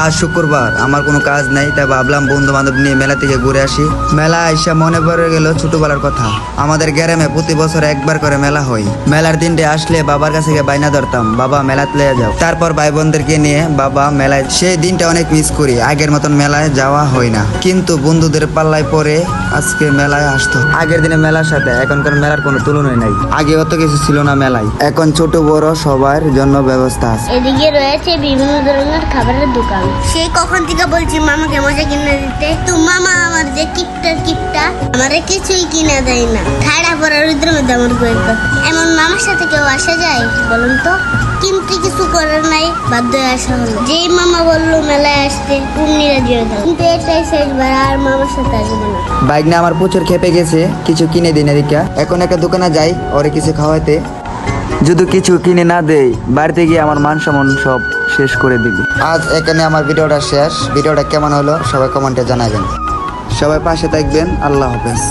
আজ শুক্রবার, আমার কোনো কাজ নাই, তাই ভাবলাম বন্ধু বান্ধব নিয়ে মেলা থেকে ঘুরে আসি। মেলা আইসা মনে পড়ে গেল ছোটবেলার কথা। আমাদের গ্রামে প্রতি বছর একবার করে মেলা হয়। মেলার দিনটা আসলে বাবার কাছে গিয়ে বাইনা ধরতাম, বাবা মেলাতে লয়ে যাও। তারপর ভাই বোনদেরকে নিয়ে বাবা মেলায়, সেই দিনটা অনেক মিস করি। আগের মতন মেলায় যাওয়া হয় না, কিন্তু বন্ধুদের পাল্লায় পরে আজকে মেলায় আসতো। আগের দিনে মেলার সাথে এখনকার মেলার কোনো তুলনাই নাই। আগে অত কিছু ছিল না মেলায়, এখন ছোট বড় সবার জন্য ব্যবস্থা আছে। এদিকে রয়েছে বিভিন্ন ধরনের খাবারের দোকান। সেই কখন থেকে বলছি মামাকে মজা কিনে দিতে, তো মামা আমার যে কিপটা আমারে কিছুই কিনে দেয় না। খাড়া পড়া রুদ্রের মধ্যে আমার গইতো। এমন মামার সাথে কেউ আসা যায় বলুন তো? কিন্তু কিছু করার নাই, বাধ্য হয়ে আসা হলো। যেই মামা বললো মেলায় আসতে, পূর্ণিরা দিয়ে দাও, কিন্তু এটাই শেষবার, আর মামার সাথে আসবো না। বাইক না আমার প্রচুর খেপে গেছে, কিছু কিনে দিন এদিকে। এখন একটা দোকানে যাই ওরে কিছু খাওয়াইতে। যদি কিছু কিনে না দেই, বাড়িতে গিয়ে আমার মান সম্মান সব শেষ করে দিবি। আজ এখানে আমার ভিডিওটা শেষ। ভিডিওটা কেমন হলো সবাই কমেন্টে জানাবেন। সবাই পাশে থাকবেন। আল্লাহ হাফেজ।